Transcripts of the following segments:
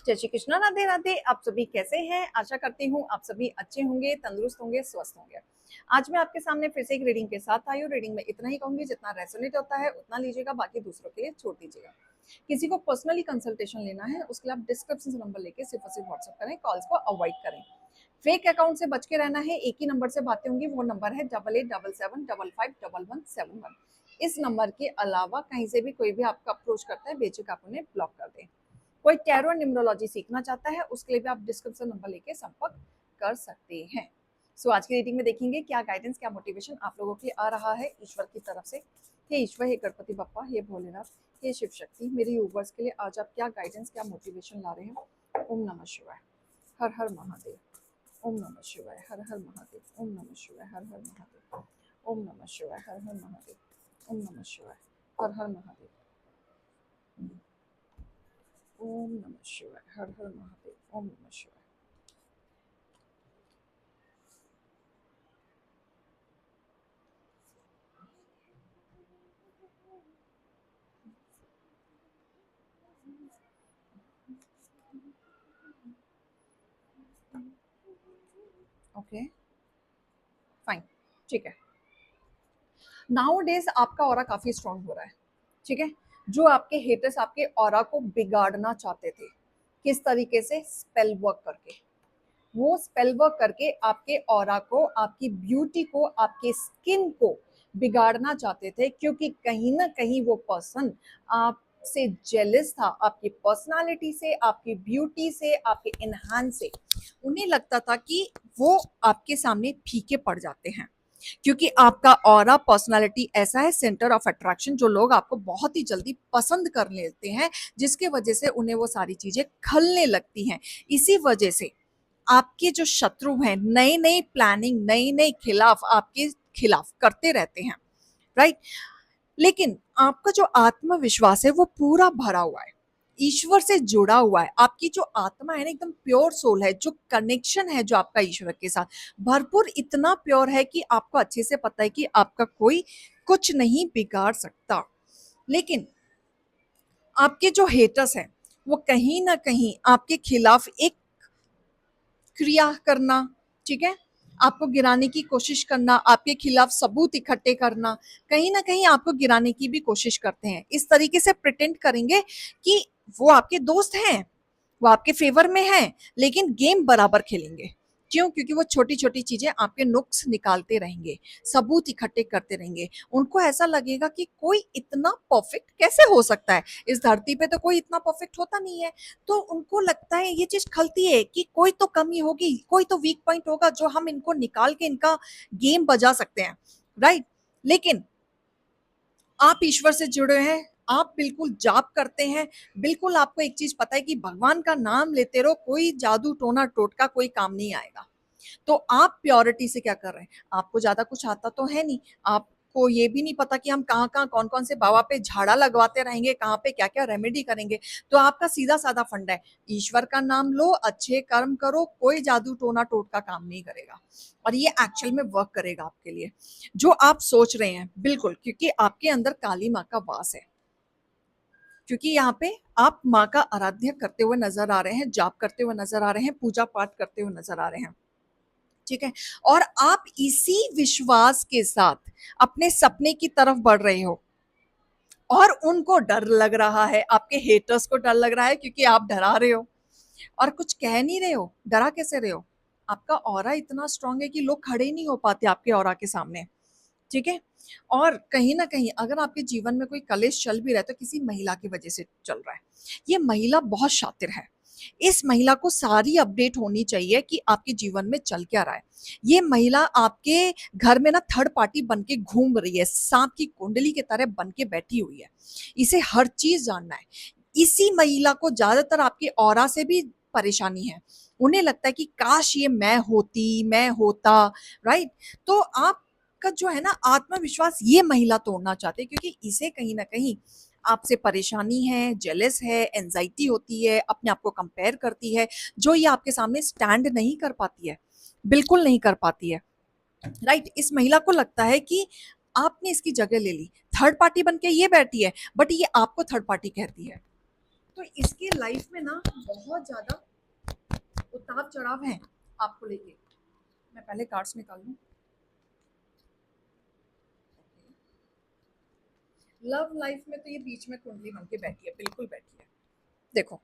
जय श्री कृष्णा, राधे राधे। आप सभी कैसे हैं? आशा करती हूँ आप सभी अच्छे होंगे, तंदुरुस्त होंगे, स्वस्थ होंगे। आज मैं आपके सामने फिर से एक रीडिंग के साथ आई हूँ। रीडिंग में इतना ही कहूंगी, जितना रेजोनेट होता है उतना लीजिएगा, बाकी दूसरों के लिए छोड़ दीजिएगा। किसी को पर्सनली कंसल्टेशन लेना है उसके लिए आप डिस्क्रिप्शन से नंबर लेके सिर्फ और सिर्फ व्हाट्सएप करें। कॉल्स को अवॉइड करें। फेक अकाउंट से बच के रहना है। एक ही नंबर से बातें होंगी, वो नंबर है 8877755111। इस नंबर के अलावा कहीं से भी कोई भी आपको अप्रोच करता है, बेझिझक आप उन्हें ब्लॉक कर दें। कोई टैरो न्यूमरोलॉजी सीखना चाहता है उसके लिए भी आप डिस्क्रिप्शन नंबर लेके संपर्क कर सकते हैं। सो आज की रीडिंग में देखेंगे क्या गाइडेंस, क्या मोटिवेशन आप लोगों के लिए आ रहा है ईश्वर की तरफ से। हे ईश्वर, हे गणपति बप्पा, हे भोलेनाथ, हे शिव शक्ति, मेरे यूवर्स के लिए आज आप क्या गाइडेंस, क्या मोटिवेशन ला रहे हैं। ओम नमः शिवाय, हर हर महादेव। ओम नमः शिवाय, हर हर महादेव। ओम नमः शिवाय, हर हर महादेव। ओम नमः शिवाय, हर हर महादेव। ओम नमः शिवाय, हर हर महादेव। ओम नमः शिवाय, हर हर महादेव। ओम नमः शिवाय। ओके, फाइन, ठीक है। नाउ डेज आपका ऑरा काफी स्ट्रांग हो रहा है, ठीक है। जो आपके हेटर्स आपके ऑरा को बिगाड़ना चाहते थे, किस तरीके से? स्पेल वर्क करके। वो स्पेल वर्क करके आपके ऑरा को, आपकी ब्यूटी को, आपके स्किन को बिगाड़ना चाहते थे, क्योंकि कहीं ना कहीं वो पर्सन आपसे जेलस था, आपकी पर्सनालिटी से, आपकी ब्यूटी से, आपके इनहान से। उन्हें लगता था कि वो आपके सामने फीके पड़ जाते हैं, क्योंकि आपका ऑरा, पर्सनालिटी ऐसा है, सेंटर ऑफ अट्रैक्शन, जो लोग आपको बहुत ही जल्दी पसंद कर लेते हैं, जिसके वजह से उन्हें वो सारी चीजें खलने लगती हैं। इसी वजह से आपके जो शत्रु हैं, नई नई प्लानिंग, नई नई खिलाफ आपके खिलाफ करते रहते हैं, राइट। लेकिन आपका जो आत्मविश्वास है वो पूरा भरा हुआ है, ईश्वर से जुड़ा हुआ है। आपकी जो आत्मा है ना, एकदम प्योर सोल है। जो कनेक्शन है जो आपका ईश्वर के साथ, भरपूर इतना प्योर है कि आपको अच्छे से पता है कि आपका कोई कुछ नहीं बिगाड़ सकता। लेकिन आपके जो हेटर्स हैं वो कहीं ना कहीं आपके खिलाफ एक क्रिया करना, ठीक है, आपको गिराने की कोशिश करना, आपके खिलाफ सबूत इकट्ठे करना, कहीं ना कहीं आपको गिराने की भी कोशिश करते हैं। इस तरीके से प्रिटेंड करेंगे कि वो आपके दोस्त हैं, वो आपके फेवर में हैं, लेकिन गेम बराबर खेलेंगे। क्यों? क्योंकि वो छोटी छोटी चीजें आपके नुक्स निकालते रहेंगे, सबूत इकट्ठे करते रहेंगे। उनको ऐसा लगेगा कि कोई इतना परफेक्ट कैसे हो सकता है, इस धरती पे तो कोई इतना परफेक्ट होता नहीं है। तो उनको लगता है, ये चीज खलती है कि कोई तो कमी होगी, कोई तो वीक पॉइंट होगा जो हम इनको निकाल के इनका गेम बजा सकते हैं, राइट। लेकिन आप ईश्वर से जुड़े हैं, आप बिल्कुल जाप करते हैं, बिल्कुल आपको एक चीज पता है कि भगवान का नाम लेते रहो, कोई जादू टोना टोटका कोई काम नहीं आएगा। तो आप प्योरिटी से क्या कर रहे हैं? आपको ज्यादा कुछ आता तो है नहीं, आपको ये भी नहीं पता कि हम कहाँ कहाँ कौन कौन से बाबा पे झाड़ा लगवाते रहेंगे, कहाँ पे क्या क्या रेमेडी करेंगे। तो आपका सीधा साधा फंडा है, ईश्वर का नाम लो, अच्छे कर्म करो, कोई जादू टोना टोटका काम नहीं करेगा। और ये एक्चुअल में वर्क करेगा आपके लिए, जो आप सोच रहे हैं, बिल्कुल। क्योंकि आपके अंदर काली माँ का वास है, क्योंकि यहाँ पे आप माँ का आराध्य करते हुए नजर आ रहे हैं, जाप करते हुए नजर आ रहे हैं, पूजा पाठ करते हुए नजर आ रहे हैं, ठीक है। और आप इसी विश्वास के साथ अपने सपने की तरफ बढ़ रहे हो, और उनको डर लग रहा है, आपके हेटर्स को डर लग रहा है, क्योंकि आप डरा रहे हो और कुछ कह नहीं रहे हो। डरा कैसे रहे हो? आपका ऑरा इतना स्ट्रांग है कि लोग खड़े नहीं हो पाते आपके ऑरा के सामने, ठीक है। और कहीं ना कहीं अगर आपके जीवन में कोई कलेश चल भी रहा है तो किसी महिला की वजह से चल रहा है। ये महिला बहुत शातिर है, इस महिला को सारी अपडेट होनी चाहिए कि आपके जीवन में चल क्या रहा है। ये महिला आपके घर में ना थर्ड पार्टी बन के घूम रही है, सांप की कुंडली की तरह बन के बैठी हुई है, इसे हर चीज जानना है। इसी महिला को ज्यादातर आपके ऑरा से भी परेशानी है। उन्हें लगता है कि काश ये मैं होती, मैं होता, राइट। तो आप का जो है ना आत्मविश्वास, ये महिला तोड़ना चाहते हैं, क्योंकि इसे कहीं ना कहीं आपसे परेशानी है, जेलस है, एंजाइटी होती है, अपने आप को कंपेयर करती है, जो ये आपके सामने स्टैंड नहीं कर पाती है, बिल्कुल नहीं कर पाती है, राइट। इस महिला को लगता है कि आपने इसकी जगह ले ली, थर्ड पार्टी बन के ये बैठी है, बट ये आपको थर्ड पार्टी कहती है। तो इसके लाइफ में ना बहुत ज्यादा उतार चढ़ाव है आपको लेके। मैं पहले कार्ड्स निकाल लूं। लव लाइफ में तो ये बीच में कुंडली बन के बैठी है, बिल्कुल बैठी है। देखो,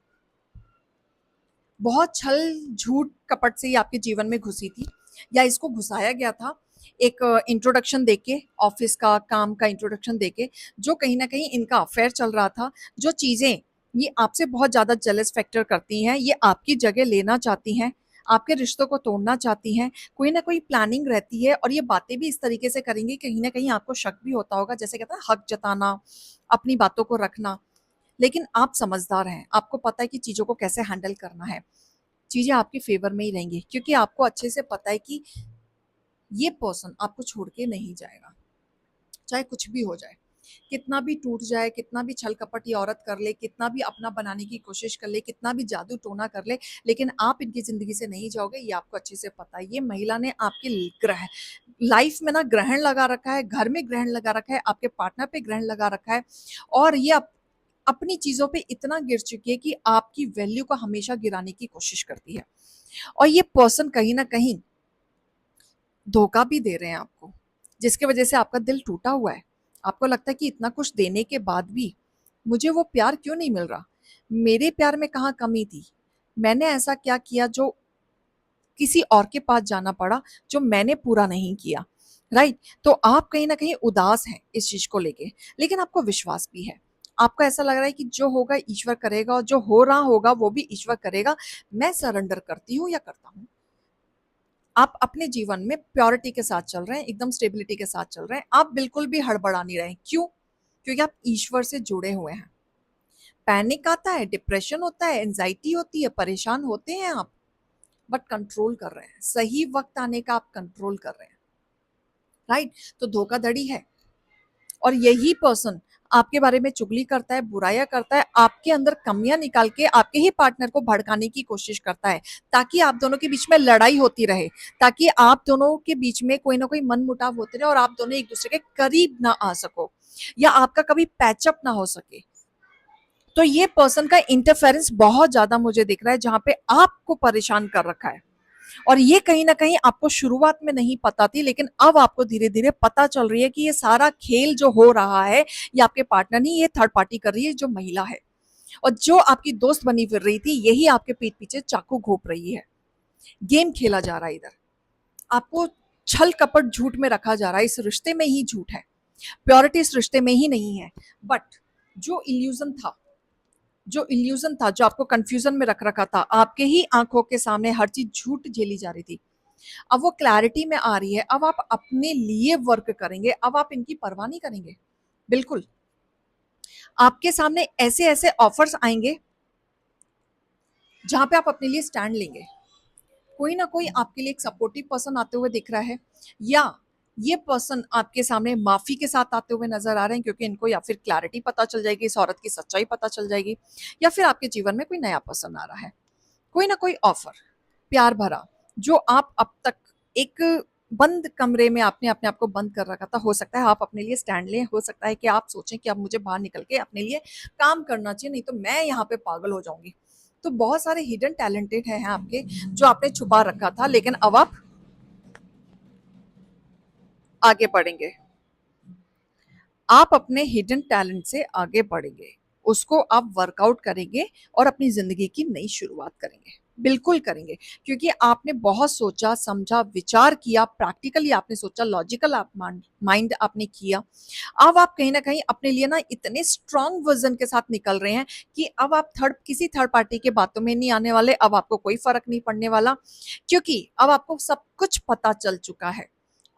बहुत छल झूठ कपट से ये आपके जीवन में घुसी थी, या इसको घुसाया गया था एक इंट्रोडक्शन देके, ऑफिस का काम का इंट्रोडक्शन देके, जो कहीं ना कहीं इनका अफेयर चल रहा था। जो चीजें ये आपसे बहुत ज्यादा जेलस फैक्टर करती हैं, ये आपकी जगह लेना चाहती हैं, आपके रिश्तों को तोड़ना चाहती हैं। कोई ना कोई प्लानिंग रहती है, और ये बातें भी इस तरीके से करेंगी, कहीं ना कहीं आपको शक भी होता होगा, जैसे कहते हैं हक जताना, अपनी बातों को रखना। लेकिन आप समझदार हैं, आपको पता है कि चीज़ों को कैसे हैंडल करना है। चीज़ें आपके फ़ेवर में ही रहेंगी, क्योंकि आपको अच्छे से पता है कि ये पर्सन आपको छोड़ के नहीं जाएगा, चाहे कुछ भी हो जाए। कितना भी टूट जाए, कितना भी छल कपट ये औरत कर ले, कितना भी अपना बनाने की कोशिश कर ले, कितना भी जादू टोना कर ले, लेकिन आप इनकी ज़िंदगी से नहीं जाओगे, ये आपको अच्छे से पता है। ये महिला ने आपके ग्रह लाइफ में ना ग्रहण लगा रखा है, घर में ग्रहण लगा रखा है, आपके पार्टनर पे ग्रहण लगा रखा है, और ये अपनी चीज़ों पे इतना गिर चुकी है कि आपकी वैल्यू को हमेशा गिराने की कोशिश करती है। और ये पर्सन कहीं न कहीं धोखा भी दे रहे हैं आपको, जिसकी वजह से आपका दिल टूटा हुआ है। आपको लगता है कि इतना कुछ देने के बाद भी मुझे वो प्यार क्यों नहीं मिल रहा? मेरे प्यार में कहाँ कमी थी? मैंने ऐसा क्या किया जो किसी और के पास जाना पड़ा, जो मैंने पूरा नहीं किया, राइट? तो आप कहीं न कहीं उदास हैं इस चीज़ को लेके, लेकिन आपको विश्वास भी है। आपको ऐसा लग रहा है कि जो होगा ईश्वर करेगा, और जो हो रहा होगा वो भी ईश्वर करेगा। मैं सरेंडर करती हूँ या करता हूँ। आप अपने जीवन में प्योरिटी के साथ चल रहे हैं, एकदम स्टेबिलिटी के साथ चल रहे हैं। आप बिल्कुल भी हड़बड़ा नहीं रहे हैं। क्यों? क्योंकि आप ईश्वर से जुड़े हुए हैं। पैनिक आता है, डिप्रेशन होता है, एंग्जायटी होती है, परेशान होते हैं आप, बट कंट्रोल कर रहे हैं। सही वक्त आने का आप कंट्रोल कर रहे हैं, राइट? तो धोखाधड़ी है, और यही पर्सन आपके बारे में चुगली करता है, बुराइयां करता है, आपके अंदर कमियां निकाल के आपके ही पार्टनर को भड़काने की कोशिश करता है, ताकि आप दोनों के बीच में लड़ाई होती रहे, ताकि आप दोनों के बीच में कोई ना कोई मनमुटाव होते रहे, और आप दोनों एक दूसरे के करीब ना आ सको, या आपका कभी पैचअप ना हो सके। तो ये पर्सन का इंटरफेरेंस बहुत ज्यादा मुझे दिख रहा है, जहां पे आपको परेशान कर रखा है। और ये कहीं ना कहीं आपको शुरुआत में नहीं पता थी, लेकिन अब आपको धीरे धीरे पता चल रही है कि ये सारा खेल जो हो रहा है, ये आपके पार्टनर नहीं, ये थर्ड पार्टी कर रही है, जो महिला है। और जो आपकी दोस्त बनी फिर रही थी, यही आपके पीठ पीछे चाकू घोंप रही है। गेम खेला जा रहा है इधर, आपको छल कपट झूठ में रखा जा रहा है। इस रिश्ते में ही झूठ है, प्योरिटी इस रिश्ते में ही नहीं है। बट जो इल्यूजन था, जो आपको कंफ्यूजन में रख रखा था, आपके ही आंखों के सामने हर चीज झूठ झेली जा रही थी, अब वो क्लैरिटी में आ रही है। अब आप अपने लिए वर्क करेंगे, अब आप इनकी परवाह नहीं करेंगे। बिल्कुल, आपके सामने ऐसे ऐसे ऑफर्स आएंगे जहां पे आप अपने लिए स्टैंड लेंगे। कोई ना कोई आपके लिए एक सपोर्टिव पर्सन आते हुए दिख रहा है, या ये पर्सन आपके सामने माफी के साथ आते हुए नजर आ रहे हैं, क्योंकि इनको या फिर क्लैरिटी पता चल जाएगी, इस औरत की सच्चाई पता चल जाएगी, या फिर आपके जीवन में कोई नया पर्सन आ रहा है। कोई ना कोई ऑफर, प्यार भरा, जो आप अब तक एक बंद कमरे में आपने अपने आप को बंद कर रखा था। हो सकता है आप अपने लिए स्टैंड लें, हो सकता है कि आप सोचें कि अब मुझे बाहर निकल के अपने लिए काम करना चाहिए, नहीं तो मैं यहाँ पे पागल हो जाऊंगी। तो बहुत सारे हिडन टैलेंटेड हैं आपके, जो आपने छुपा रखा था, लेकिन अब आप आगे बढ़ेंगे। आप अपने हिडन टैलेंट से आगे बढ़ेंगे, उसको आप वर्कआउट करेंगे, और अपनी जिंदगी की नई शुरुआत करेंगे। बिल्कुल करेंगे, क्योंकि आपने बहुत सोचा समझा, विचार किया, प्रैक्टिकली आपने सोचा, लॉजिकल आप माइंड आपने किया। अब आप कहीं ना कहीं अपने लिए ना इतने स्ट्रांग वर्जन के साथ निकल रहे हैं कि अब आप किसी थर्ड पार्टी के बातों में नहीं आने वाले। अब आपको कोई फर्क नहीं पड़ने वाला, क्योंकि अब आपको सब कुछ पता चल चुका है।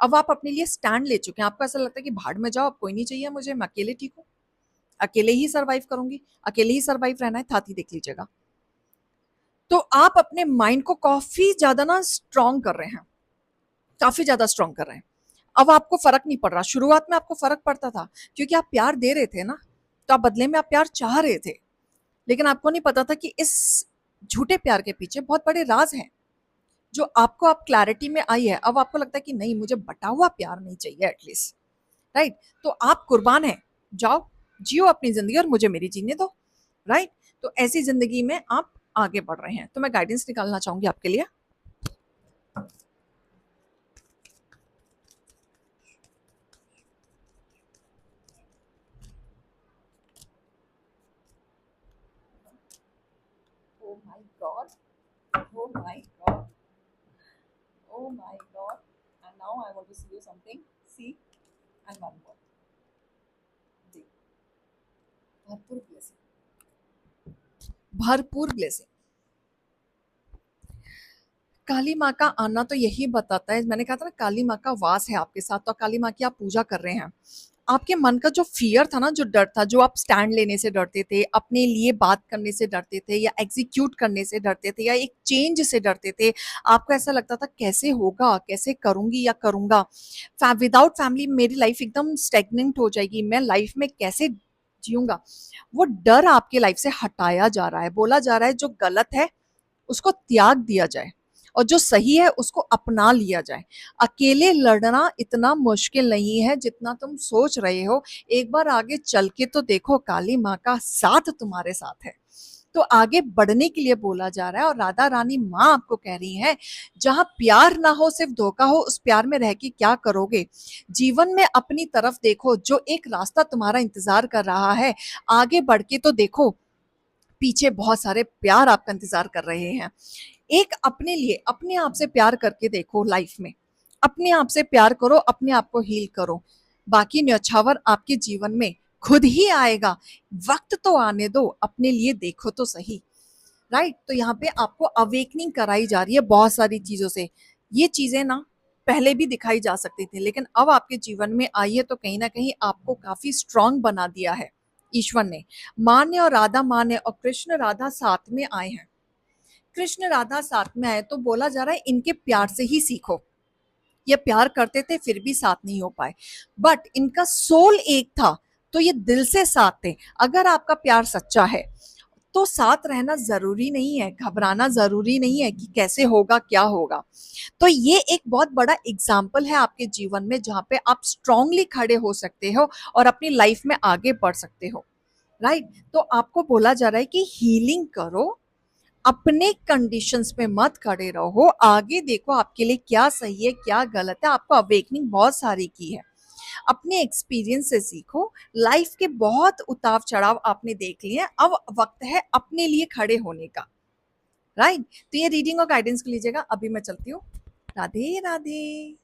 अब आप अपने लिए स्टैंड ले चुके हैं। आपको ऐसा लगता है कि भाड़ में जाओ, अब कोई नहीं चाहिए मुझे, मैं अकेले ठीक हूँ, अकेले ही सर्वाइव करूंगी, अकेले ही सर्वाइव रहना है, थाती देख लीजिएगा। तो आप अपने माइंड को काफी ज्यादा ना स्ट्रांग कर रहे हैं, काफी ज्यादा स्ट्रांग कर रहे हैं। अब आपको फर्क नहीं पड़ रहा। शुरुआत में आपको फर्क पड़ता था, क्योंकि आप प्यार दे रहे थे ना, तो आप बदले में आप प्यार चाह रहे थे, लेकिन आपको नहीं पता था कि इस झूठे प्यार के पीछे बहुत बड़े राज हैं, जो आपको अब क्लैरिटी में आई है। अब आपको लगता है कि नहीं, मुझे बटा हुआ प्यार नहीं चाहिए एटलीस्ट, राइट? तो आप कुर्बान हैं, जाओ जियो अपनी जिंदगी और मुझे मेरी जीने दो, राइट? तो ऐसी जिंदगी में आप आगे बढ़ रहे हैं। तो मैं गाइडेंस निकालना चाहूंगी आपके लिए। Oh my God, oh my God, oh my God, and now I want to see you something, see and one more, जी, भरपूर ब्लेसिंग, भरपूर ब्लेसिंग। काली माँ का आना तो यही बताता है, मैंने कहा था ना काली माँ का वास है आपके साथ, तो काली माँ की आप पूजा कर रहे हैं। आपके मन का जो फियर था ना, जो डर था, जो आप स्टैंड लेने से डरते थे, अपने लिए बात करने से डरते थे, या एग्जीक्यूट करने से डरते थे, या एक चेंज से डरते थे, आपको ऐसा लगता था कैसे होगा, कैसे करूंगी या करूंगा, विदाउट फैमिली मेरी लाइफ एकदम स्टेगनेंट हो जाएगी, मैं लाइफ में कैसे जीऊंगा, वो डर आपके लाइफ से हटाया जा रहा है। बोला जा रहा है जो गलत है उसको त्याग दिया जाए और जो सही है उसको अपना लिया जाए। अकेले लड़ना इतना मुश्किल नहीं है जितना तुम सोच रहे हो। एक बार आगे चल के तो देखो, काली माँ का साथ तुम्हारे साथ है। तो आगे बढ़ने के लिए बोला जा रहा है, और राधा रानी माँ आपको कह रही है, जहां प्यार ना हो सिर्फ धोखा हो, उस प्यार में रह के क्या करोगे। जीवन में अपनी तरफ देखो, जो एक रास्ता तुम्हारा इंतजार कर रहा है, आगे बढ़ के तो देखो, पीछे बहुत सारे प्यार आपका इंतजार कर रहे हैं। एक अपने लिए अपने आप से प्यार करके देखो लाइफ में, अपने आप से प्यार करो, अपने आप को हील करो, बाकी न्यौछावर आपके जीवन में खुद ही आएगा। वक्त तो आने दो, अपने लिए देखो तो सही। राइट, तो यहाँ पे आपको अवेकनिंग कराई जा रही है बहुत सारी चीजों से। ये चीजें ना पहले भी दिखाई जा सकती थी, लेकिन अब आपके जीवन में आई है तो कहीं ना कहीं आपको काफी स्ट्रांग बना दिया है ईश्वर ने। माँ ने और राधा माँ ने और कृष्ण राधा साथ में आए हैं। कृष्ण राधा साथ में आए तो बोला जा रहा है इनके प्यार से ही सीखो। ये प्यार करते थे फिर भी साथ नहीं हो पाए, बट इनका सोल एक था, तो ये दिल से साथ थे। अगर आपका प्यार सच्चा है तो साथ रहना जरूरी नहीं है, घबराना जरूरी नहीं है कि कैसे होगा क्या होगा। तो ये एक बहुत बड़ा एग्जाम्पल है आपके जीवन में, जहां पे आप स्ट्रांगली खड़े हो सकते हो और अपनी लाइफ में आगे बढ़ सकते हो। राइट, तो आपको बोला जा रहा है कि हीलिंग करो, अपने कंडीशंस पे मत खड़े रहो, आगे देखो आपके लिए क्या सही है क्या गलत है। आपको अवेकनिंग बहुत सारी की है, अपने एक्सपीरियंस से सीखो। लाइफ के बहुत उतार चढ़ाव आपने देख लिए, अब वक्त है अपने लिए खड़े होने का। राइट, तो ये रीडिंग और गाइडेंस को लीजिएगा, अभी मैं चलती हूँ। राधे राधे।